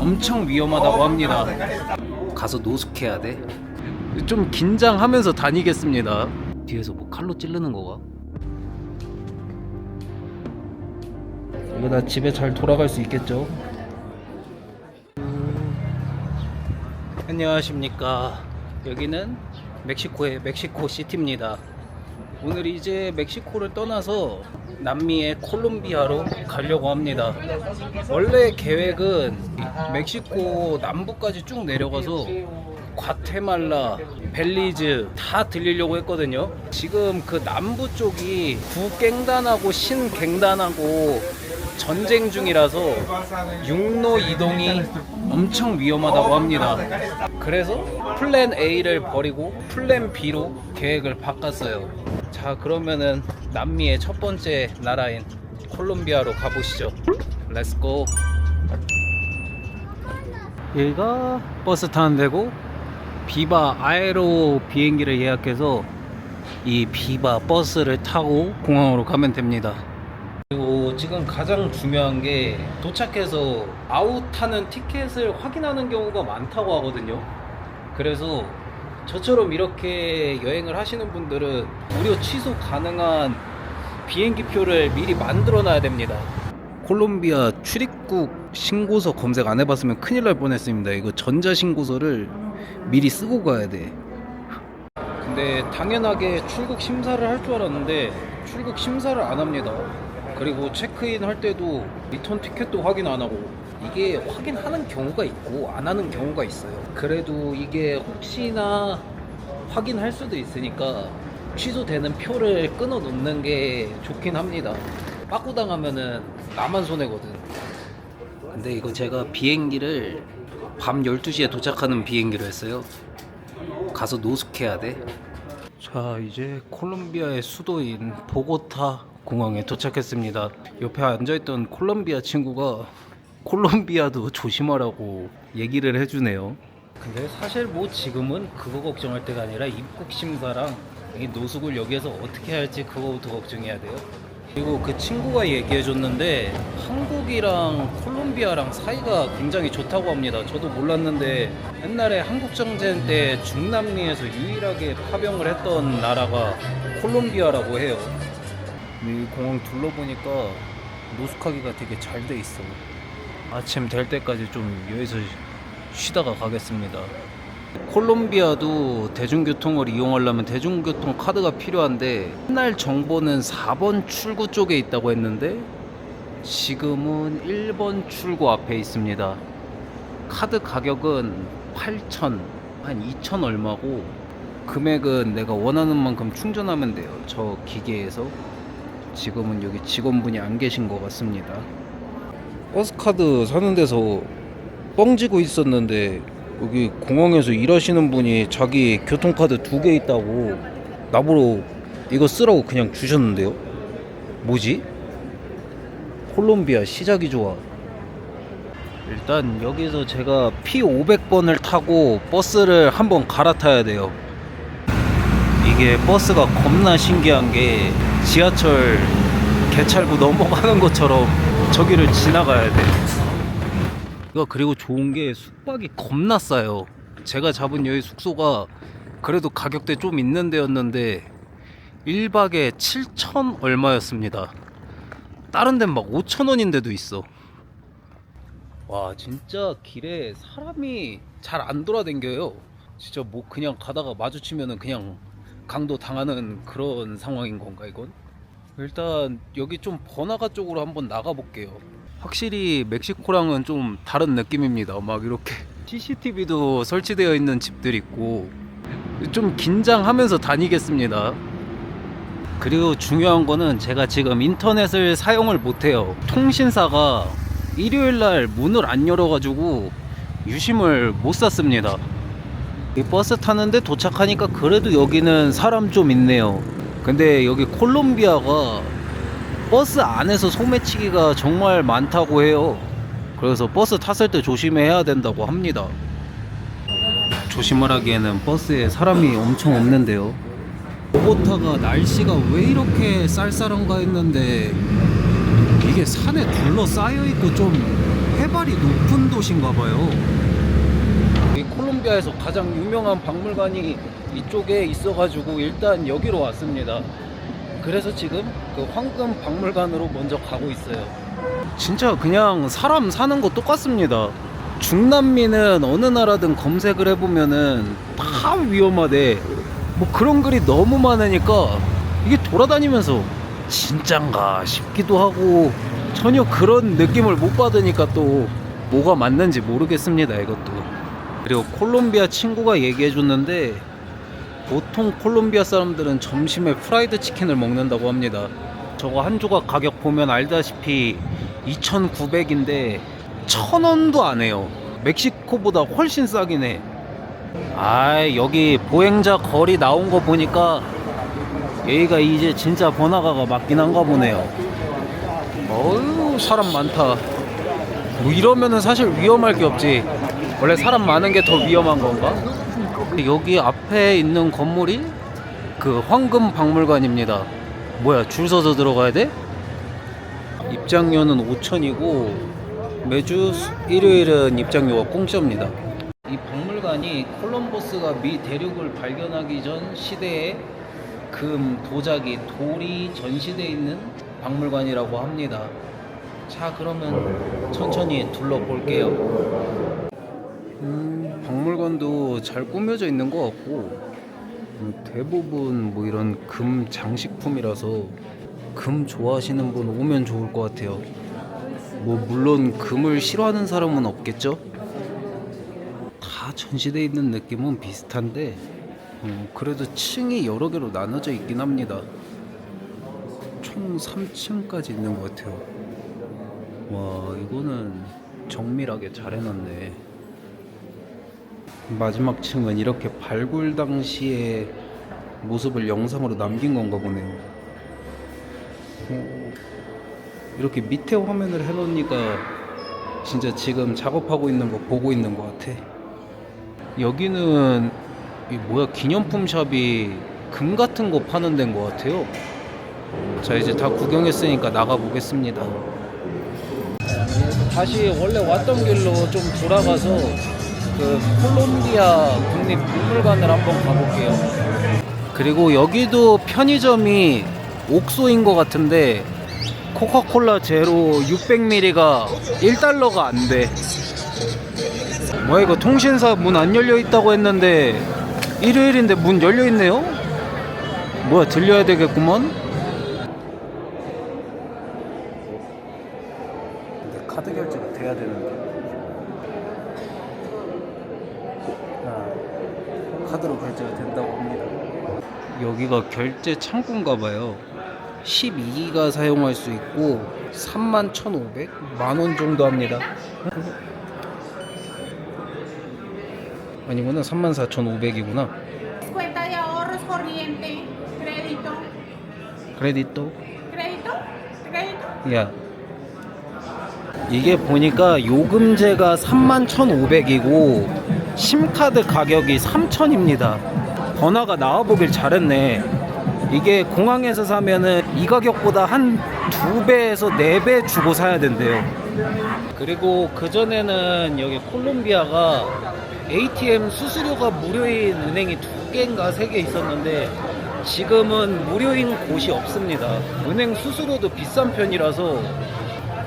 엄청 위험하다고 합니다. 가서 노숙해야 돼. 좀 긴장하면서 다니겠습니다. 뒤에서 뭐 칼로 찌르는 거가? 이거 나 집에 잘 돌아갈 수 있겠죠? 안녕하십니까. 여기는 멕시코의 멕시코 시티입니다. 오늘 이제 멕시코를 떠나서 남미의 콜롬비아로 가려고 합니다. 원래 계획은 멕시코 남부까지 쭉 내려가서 과테말라, 벨리즈 다 들리려고 했거든요. 지금 그 남부 쪽이 구갱단하고 신갱단하고 전쟁 중이라서 육로 이동이 엄청 위험하다고 합니다. 그래서 플랜 A를 버리고 플랜 B로 계획을 바꿨어요. 자, 그러면은 남미의 첫 번째 나라인 콜롬비아로 가보시죠. 렛츠고. 여기가 버스 타는 데고, 비바 아에로 비행기를 예약해서 이 비바 버스를 타고 공항으로 가면 됩니다. 그리고 지금 가장 중요한 게 도착해서 아웃하는 티켓을 확인하는 경우가 많다고 하거든요. 그래서 저처럼 이렇게 여행을 하시는 분들은 무료 취소 가능한 비행기 표를 미리 만들어 놔야 됩니다. 콜롬비아 출입국 신고서 검색 안 해봤으면 큰일 날 뻔했습니다. 이거 전자신고서를 미리 쓰고 가야 돼. 근데 당연하게 출국 심사를 할 줄 알았는데 출국 심사를 안 합니다. 그리고 체크인 할 때도 리턴 티켓도 확인 안 하고, 이게 확인하는 경우가 있고 안 하는 경우가 있어요. 그래도 이게 혹시나 확인할 수도 있으니까 취소되는 표를 끊어 놓는 게 좋긴 합니다. 빠꾸 당하면은 나만 손해거든. 근데 이거 제가 비행기를 밤 12시에 도착하는 비행기로 했어요. 가서 노숙해야 돼. 자, 이제 콜롬비아의 수도인 보고타 공항에 도착했습니다. 옆에 앉아있던 콜롬비아 친구가 콜롬비아도 조심하라고 얘기를 해주네요. 근데 사실 뭐 지금은 그거 걱정할 때가 아니라 입국 심사랑 이 노숙을 여기에서 어떻게 할지 그거부터 걱정해야 돼요. 그리고 그 친구가 얘기해줬는데 한국이랑 콜롬비아랑 사이가 굉장히 좋다고 합니다. 저도 몰랐는데 옛날에 한국전쟁 때 중남미에서 유일하게 파병을 했던 나라가 콜롬비아라고 해요. 이 공항 둘러보니까 노숙하기가 되게 잘 돼 있어. 아침 될 때까지 좀 여기서 쉬다가 가겠습니다. 콜롬비아도 대중교통을 이용하려면 대중교통 카드가 필요한데, 옛날 정보는 4번 출구 쪽에 있다고 했는데 지금은 1번 출구 앞에 있습니다. 카드 가격은 8,000, 한 2,000 얼마고, 금액은 내가 원하는 만큼 충전하면 돼요. 저 기계에서. 지금은 여기 직원분이 안 계신 것 같습니다. 버스카드 사는 데서 뻥지고 있었는데 여기 공항에서 일하시는 분이 자기 교통카드 2개 있다고 나보러 이거 쓰라고 그냥 주셨는데요. 뭐지? 콜롬비아 시작이 좋아. 일단 여기서 제가 P500번을 타고 버스를 한번 갈아타야 돼요. 이게 버스가 겁나 신기한 게 지하철 개찰구 넘어가는 것처럼 저기를 지나가야 돼. 이거 그리고 좋은 게 숙박이 겁나 싸요. 제가 잡은 여기 숙소가 그래도 가격대 좀 있는 데였는데 1박에 7,000 얼마였습니다. 다른 데는 막 5,000원인 데도 있어. 와, 진짜 길에 사람이 잘 안 돌아다녀요. 진짜 뭐 그냥 가다가 마주치면은 그냥 강도 당하는 그런 상황인 건가 이건? 일단 여기 좀 번화가 쪽으로 한번 나가 볼게요. 확실히 멕시코랑은 좀 다른 느낌입니다. 막 이렇게 CCTV도 설치되어 있는 집들이 있고, 좀 긴장하면서 다니겠습니다. 그리고 중요한 거는 제가 지금 인터넷을 사용을 못해요. 통신사가 일요일날 문을 안 열어가지고 유심을 못 샀습니다. 이 버스 타는데 도착하니까 그래도 여기는 사람 좀 있네요. 근데 여기 콜롬비아가 버스 안에서 소매치기가 정말 많다고 해요. 그래서 버스 탔을 때 조심해야 된다고 합니다. 조심을 하기에는 버스에 사람이 엄청 없는데요. 보고타가 날씨가 왜 이렇게 쌀쌀한가 했는데 이게 산에 둘러싸여 있고 좀 해발이 높은 도시인가 봐요. 이 콜롬비아에서 가장 유명한 박물관이 이쪽에 있어가지고 일단 여기로 왔습니다. 그래서 지금 그 황금 박물관으로 먼저 가고 있어요. 진짜 그냥 사람 사는 거 똑같습니다. 중남미는 어느 나라든 검색을 해보면은 다 위험하대. 뭐 그런 글이 너무 많으니까 이게 돌아다니면서 진짠가 싶기도 하고 전혀 그런 느낌을 못 받으니까 또 뭐가 맞는지 모르겠습니다, 이것도. 그리고 콜롬비아 친구가 얘기해 줬는데 보통 콜롬비아 사람들은 점심에 프라이드 치킨을 먹는다고 합니다. 저거 한 조각 가격 보면 알다시피 2,900인데 1,000원도 안 해요. 멕시코보다 훨씬 싸긴 해. 아, 여기 보행자 거리 나온 거 보니까 여기가 이제 진짜 번화가가 맞긴 한가 보네요. 어휴, 사람 많다. 뭐 이러면은 사실 위험할 게 없지. 원래 사람 많은 게 더 위험한 건가? 여기 앞에 있는 건물이 그 황금 박물관입니다. 뭐야, 줄 서서 들어가야 돼? 입장료는 5,000이고 매주 일요일은 입장료가 공짜입니다. 이 박물관이 콜럼버스가 미 대륙을 발견하기 전 시대에 금, 도자기, 돌이 전시되어 있는 박물관이라고 합니다. 자, 그러면 천천히 둘러볼게요. 박물관도 잘 꾸며져 있는 것 같고 대부분 뭐 이런 금 장식품이라서 금 좋아하시는 분 오면 좋을 것 같아요. 뭐 물론 금을 싫어하는 사람은 없겠죠? 다 전시되어 있는 느낌은 비슷한데 그래도 층이 여러 개로 나눠져 있긴 합니다. 총 3층까지 있는 것 같아요. 와, 이거는 정밀하게 잘 해놨네. 마지막 층은 이렇게 발굴 당시의 모습을 영상으로 남긴 건가 보네요. 이렇게 밑에 화면을 해놓으니까 진짜 지금 작업하고 있는 거 보고 있는 것 같아. 여기는 이 뭐야, 기념품 샵이 금 같은 거 파는 데인 것 같아요. 자, 이제 다 구경했으니까 나가 보겠습니다. 다시 원래 왔던 길로 좀 돌아가서 그 콜롬비아 국립박물관을 한번 가볼게요. 그리고 여기도 편의점이 옥소인 것 같은데 코카콜라 제로 600ml가 1달러가 안 돼. 뭐야, 이거 통신사 문 안 열려 있다고 했는데 일요일인데 문 열려 있네요? 뭐야, 들려야 되겠구먼. 근데 카드 결제가 돼야 되는데. 카드로 결제가 된다고 합니다. 여기가 결제 창구인가 봐요. 12기가 사용할 수 있고 31,500? 만원 정도 합니다. 아니구나, 34,500이구나. Cuenta de ahorros corriente, crédito, 크레디토? crédito, crédito. 야, 이게 보니까 요금제가 31,500이고 심카드 가격이 3,000입니다. 번화가 나와보길 잘했네. 이게 공항에서 사면은 이 가격보다 한 2배에서 4배 주고 사야 된대요. 그리고 그전에는 여기 콜롬비아가 ATM 수수료가 무료인 은행이 2개인가 3개 있었는데 지금은 무료인 곳이 없습니다. 은행 수수료도 비싼 편이라서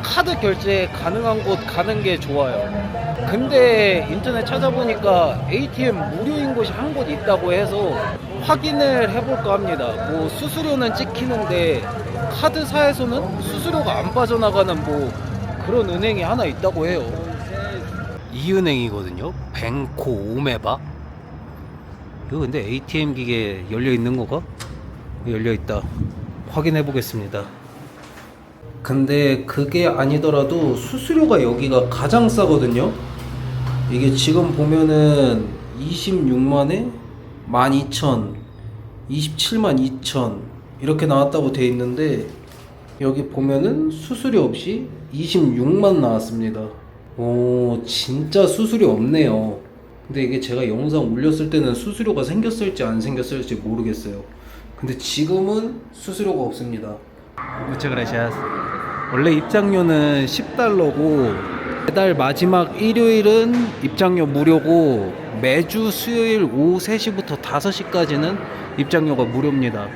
카드 결제 가능한 곳 가는 게 좋아요. 근데 인터넷 찾아보니까 ATM 무료인 곳이 한 곳 있다고 해서 확인을 해볼까 합니다. 뭐 수수료는 찍히는데 카드사에서는 수수료가 안 빠져나가는 뭐 그런 은행이 하나 있다고 해요. 이 은행이거든요. 뱅코 오메바. 이거 근데 ATM 기계 열려 있는 거가? 열려 있다. 확인해 보겠습니다. 근데 그게 아니더라도 수수료가 여기가 가장 싸거든요. 이게 지금 보면은 26만에 12,000, 27만 2천 이렇게 나왔다고 돼 있는데 여기 보면은 수수료 없이 26만 나왔습니다. 오, 진짜 수수료 없네요. 근데 이게 제가 영상 올렸을 때는 수수료가 생겼을지 안 생겼을지 모르겠어요. 근데 지금은 수수료가 없습니다. Muchas gracias. 원래 입장료는 10달러고 매달 마지막 일요일은 입장료 무료고 매주 수요일 오후 3시부터 5시까지는 입장료가 무료입니다.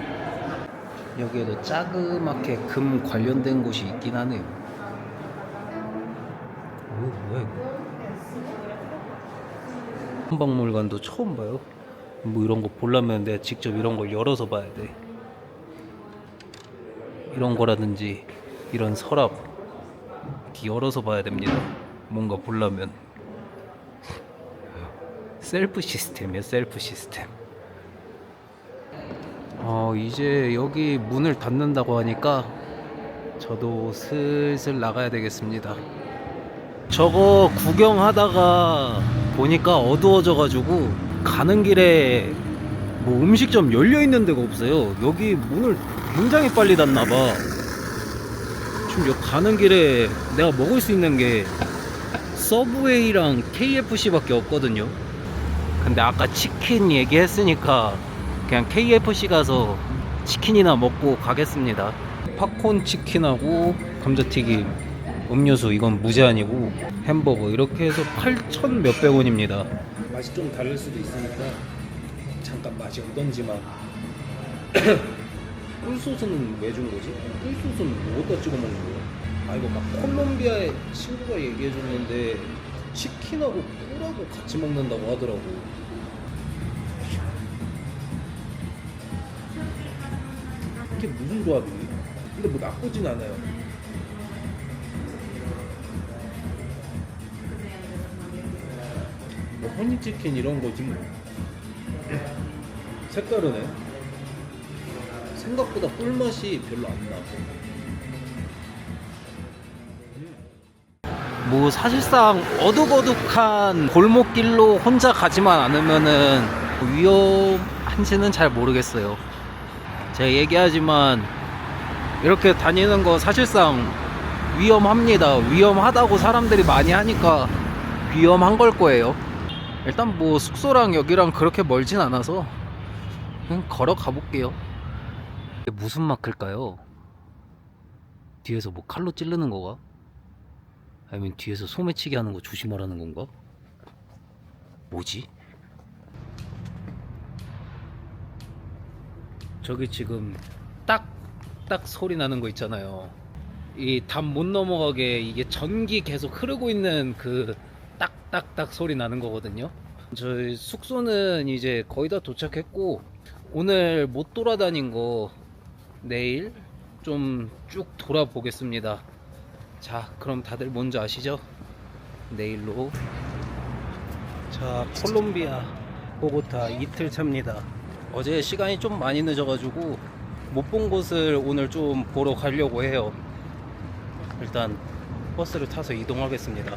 여기에도 자그맣게 금 관련된 곳이 있긴 하네요. 뭐야 이거? 한박물관도 처음 봐요. 뭐 이런 거 보려면 내가 직접 이런 걸 열어서 봐야 돼. 이런 거라든지 이런 서랍 이렇게 열어서 봐야 됩니다. 뭔가 보려면. 셀프 시스템이에요. 셀프 시스템. 이제 여기 문을 닫는다고 하니까 저도 슬슬 나가야 되겠습니다. 저거 구경하다가 보니까 어두워져 가지고 가는 길에 뭐 음식점 열려 있는 데가 없어요. 여기 문을 굉장히 빨리 닫나 봐. 지금 여기 가는 길에 내가 먹을 수 있는 게 서브웨이랑 KFC밖에 없거든요. 근데 아까 치킨 얘기했으니까 그냥 KFC 가서 치킨이나 먹고 가겠습니다. 팝콘 치킨하고 감자튀김, 음료수 이건 무제한이고 햄버거 이렇게 해서 8,000 몇백 원입니다. 맛이 좀 다를 수도 있으니까 잠깐 맛이 오던지만. 꿀소스는 왜 준 거지? 꿀소스는 뭐다 찍어 먹는 거야? 이거 막 콜롬비아의 친구가 얘기해 줬는데 치킨하고 꿀하고 같이 먹는다고 하더라고. 이게 무슨 조합이니? 근데 뭐 나쁘진 않아요. 뭐 허니치킨 이런 거지 뭐. 색다르네. 생각보다 꿀맛이 별로 안 나. 뭐 사실상 어둑어둑한 골목길로 혼자 가지만 않으면은 위험한지는 잘 모르겠어요. 제가 얘기하지만 이렇게 다니는 거 사실상 위험합니다. 위험하다고 사람들이 많이 하니까 위험한 걸 거예요. 일단 뭐 숙소랑 여기랑 그렇게 멀진 않아서 그냥 걸어 가볼게요. 이게 무슨 마크일까요? 뒤에서 뭐 칼로 찌르는 거가? 아니면 뒤에서 소매치기 하는 거 조심하라는 건가? 뭐지? 저기 지금 딱딱 소리 나는 거 있잖아요. 이 담 못 넘어가게 이게 전기 계속 흐르고 있는 그 딱딱딱 소리 나는 거거든요. 저희 숙소는 이제 거의 다 도착했고 오늘 못 돌아다닌 거 내일 좀 쭉 돌아보겠습니다. 자, 그럼 다들 뭔지 아시죠? 내일로. 자, 콜롬비아 보고타 이틀 차입니다. 어제 시간이 좀 많이 늦어가지고 못 본 곳을 오늘 좀 보러 가려고 해요. 일단 버스를 타서 이동하겠습니다.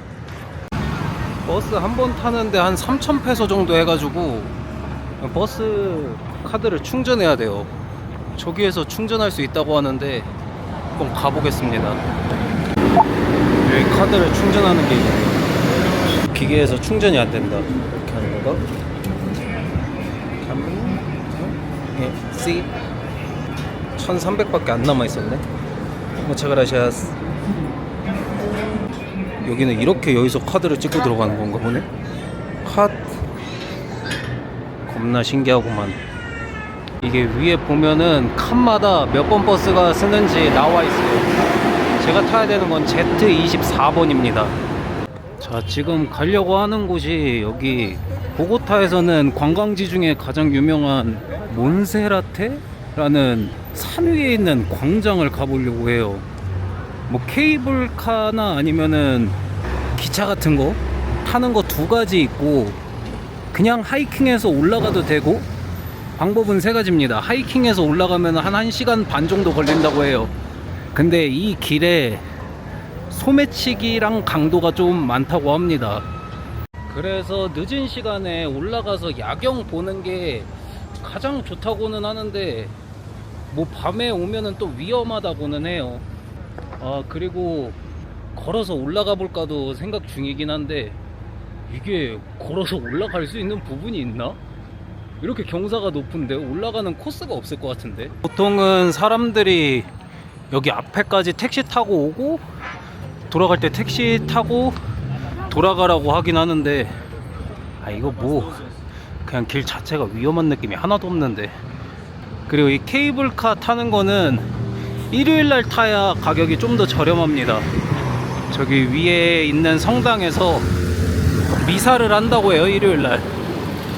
버스 한 번 타는데 한 3,000페소 정도 해가지고 버스 카드를 충전해야 돼요. 저기에서 충전할 수 있다고 하는데 한번 가보겠습니다. 여기 카드를 충전하는 게 있네요. 기계에서 충전이 안 된다. 이렇게 하는 건가? C 1,300밖에 안 남아 있었네. Muchas gracias. 여기는 이렇게 여기서 카드를 찍고 들어가는 건가 보네. 겁나 신기하구만. 이게 위에 보면은 칸마다 몇 번 버스가 쓰는지 나와 있어요. 제가 타야 되는 건 Z24번입니다. 자, 지금 가려고 하는 곳이 여기 보고타에서는 관광지 중에 가장 유명한 몬세라테라는 산 위에 있는 광장을 가보려고 해요. 뭐 케이블카나 아니면은 기차 같은 거 타는 거 두 가지 있고 그냥 하이킹해서 올라가도 되고 방법은 세 가지입니다. 하이킹해서 올라가면 한 1시간 반 정도 걸린다고 해요. 근데 이 길에 소매치기랑 강도가 좀 많다고 합니다. 그래서 늦은 시간에 올라가서 야경 보는 게 가장 좋다고는 하는데 뭐 밤에 오면은 또 위험하다고는 해요. 그리고 걸어서 올라가 볼까도 생각 중이긴 한데 이게 걸어서 올라갈 수 있는 부분이 있나? 이렇게 경사가 높은데 올라가는 코스가 없을 것 같은데. 보통은 사람들이 여기 앞에까지 택시 타고 오고 돌아갈 때 택시 타고 돌아가라고 하긴 하는데 이거 뭐 그냥 길 자체가 위험한 느낌이 하나도 없는데. 그리고 이 케이블카 타는 거는 일요일날 타야 가격이 좀 더 저렴합니다. 저기 위에 있는 성당에서 미사를 한다고 해요, 일요일날.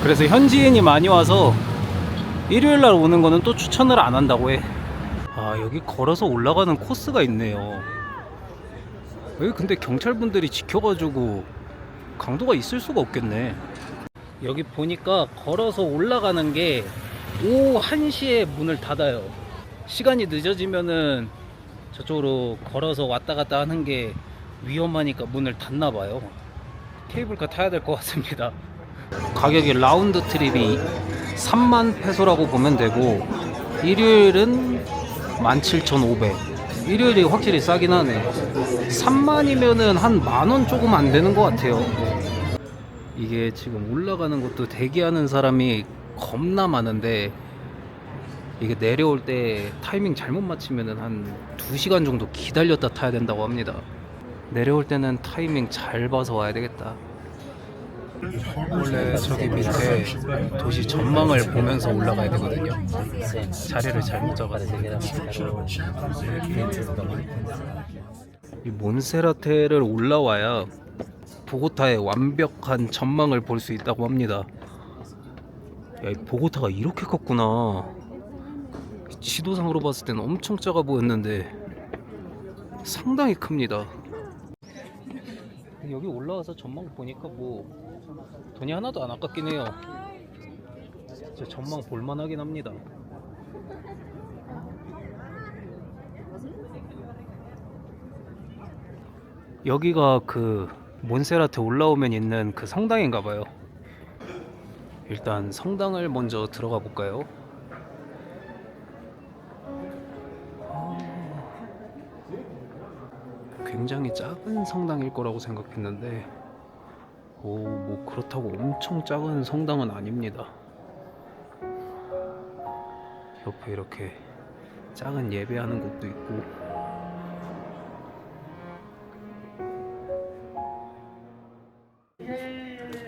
그래서 현지인이 많이 와서 일요일날 오는 거는 또 추천을 안 한다고 해. 여기 걸어서 올라가는 코스가 있네요. 여기 근데 경찰분들이 지켜가지고 강도가 있을 수가 없겠네. 여기 보니까 걸어서 올라가는 게 오후 1시에 문을 닫아요. 시간이 늦어지면은 저쪽으로 걸어서 왔다 갔다 하는 게 위험하니까 문을 닫나 봐요. 케이블카 타야 될 것 같습니다. 가격이 라운드 트립이 3만 페소라고 보면 되고, 일요일은 17,500. 일요일이 확실히 싸긴 하네. 3만이면은 한 만원 조금 안 되는 것 같아요. 이게 지금 올라가는 것도 대기하는 사람이 겁나 많은데, 이게 내려올 때 타이밍 잘못 맞추면은 한 2시간 정도 기다렸다 타야 된다고 합니다. 내려올 때는 타이밍 잘 봐서 와야 되겠다. 원래 저기 밑에 도시 전망을 보면서 올라가야 되거든요. 자리를 잘못 잡아서. 이 몬세라테를 올라와야 보고타의 완벽한 전망을 볼 수 있다고 합니다. 야, 이 보고타가 이렇게 컸구나. 지도상으로 봤을 때는 엄청 작아 보였는데 상당히 큽니다. 여기 올라와서 전망 보니까 뭐 돈이 하나도 안 아깝긴 해요. 진짜 전망 볼만하긴 합니다. 여기가 그 몬세라테 올라오면 있는 그 성당인가 봐요. 일단 성당을 먼저 들어가 볼까요? 굉장히 작은 성당일 거라고 생각했는데 뭐 그렇다고 엄청 작은 성당은 아닙니다. 옆에 이렇게 작은 예배하는 곳도 있고,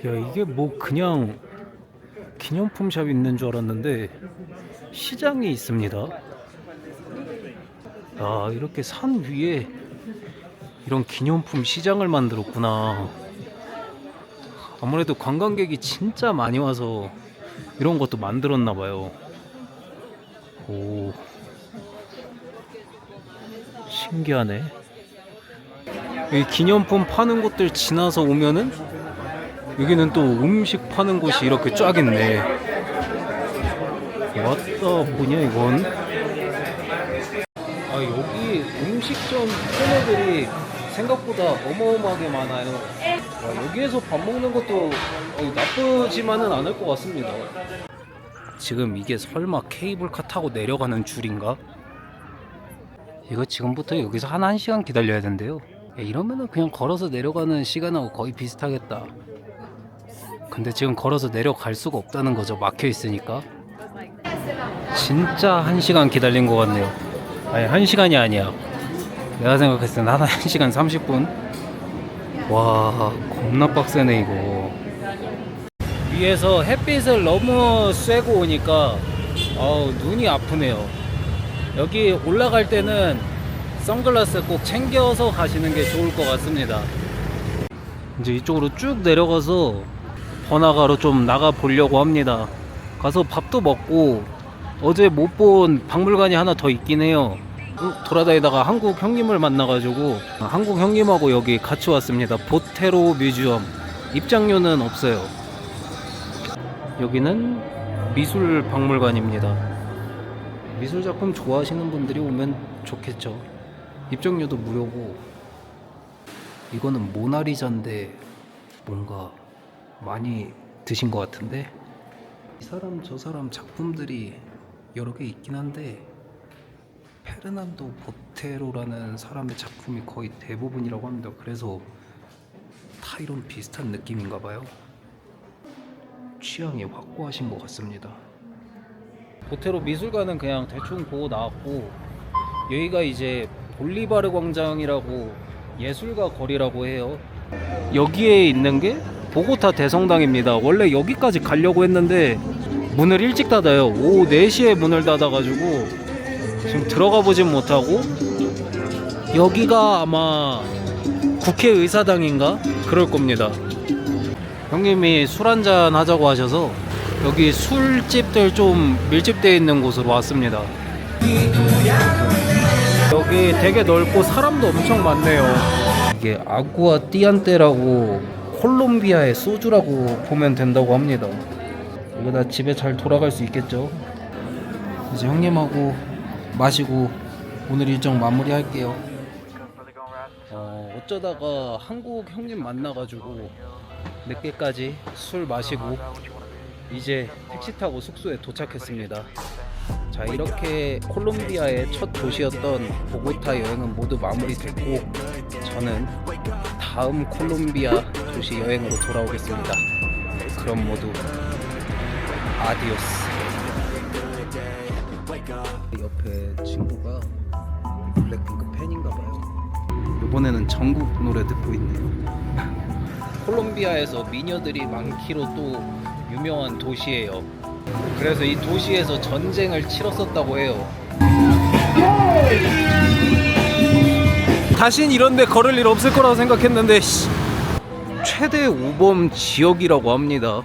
야, 이게 뭐 그냥 기념품 샵 있는 줄 알았는데 시장이 있습니다. 이렇게 산 위에 이런 기념품 시장을 만들었구나. 아무래도 관광객이 진짜 많이 와서 이런 것도 만들었나 봐요. 오, 신기하네. 이 기념품 파는 곳들 지나서 오면은 여기는 또 음식 파는 곳이 이렇게 쫙 있네. 왔다 뭐냐 이건. 여기 음식점 코너들이 생각보다 어마어마하게 많아요. 여기에서 밥 먹는 것도 나쁘지만은 않을 것 같습니다. 지금 이게 설마 케이블카 타고 내려가는 줄인가? 이거 지금부터 여기서 한 1시간 기다려야 된대요. 이러면은 그냥 걸어서 내려가는 시간하고 거의 비슷하겠다. 근데 지금 걸어서 내려갈 수가 없다는 거죠. 막혀 있으니까. 진짜 1시간 기다린 것 같네요. 아니 1시간이 아니야. 내가 생각했을 때는 한 1시간 30분. 와, 겁나 빡세네 이거. 위에서 햇빛을 너무 쐬고 오니까 눈이 아프네요. 여기 올라갈 때는 선글라스 꼭 챙겨서 가시는 게 좋을 것 같습니다. 이제 이쪽으로 쭉 내려가서 번화가로 좀 나가 보려고 합니다. 가서 밥도 먹고, 어제 못 본 박물관이 하나 더 있긴 해요. 돌아다니다가 한국 형님을 만나가지고 한국 형님하고 여기 같이 왔습니다. 보테로 뮤지엄. 입장료는 없어요. 여기는 미술 박물관입니다. 미술 작품 좋아하시는 분들이 오면 좋겠죠. 입장료도 무료고. 이거는 모나리자인데 뭔가 많이 드신 것 같은데, 이 사람 저 사람 작품들이 여러 개 있긴 한데 페르난도 보테로라는 사람의 작품이 거의 대부분이라고 합니다. 그래서 다 이런 비슷한 느낌인가 봐요. 취향이 확고하신 것 같습니다. 보테로 미술관은 그냥 대충 보고 나왔고, 여기가 이제 볼리바르 광장이라고 예술가 거리라고 해요. 여기에 있는 게 보고타 대성당입니다. 원래 여기까지 가려고 했는데 문을 일찍 닫아요. 오후 4시에 문을 닫아가지고 지금 들어가 보진 못하고, 여기가 아마 국회의사당인가? 그럴 겁니다. 형님이 술 한잔 하자고 하셔서 여기 술집들 좀 밀집되어 있는 곳으로 왔습니다. 여기 되게 넓고 사람도 엄청 많네요. 이게 아구아 띠안떼라고 콜롬비아의 소주라고 보면 된다고 합니다. 이거 다 집에 잘 돌아갈 수 있겠죠? 이제 형님하고 마시고 오늘 일정 마무리 할게요. 어쩌다가 한국 형님 만나가지고 늦게까지 술 마시고 이제 택시 타고 숙소에 도착했습니다. 자, 이렇게 콜롬비아의 첫 도시였던 보고타 여행은 모두 마무리됐고, 저는 다음 콜롬비아 도시 여행으로 돌아오겠습니다. 그럼 모두 아디오스. 옆에 친구가 블랙핑크 팬인가봐요. 이번에는 전국 노래 듣고 있네요. 콜롬비아에서 미녀들이 많기로 또 유명한 도시예요. 그래서 이 도시에서 전쟁을 치렀었다고 해요. 다신 이런데 걸을 일 없을 거라고 생각했는데 최대 우범 지역이라고 합니다.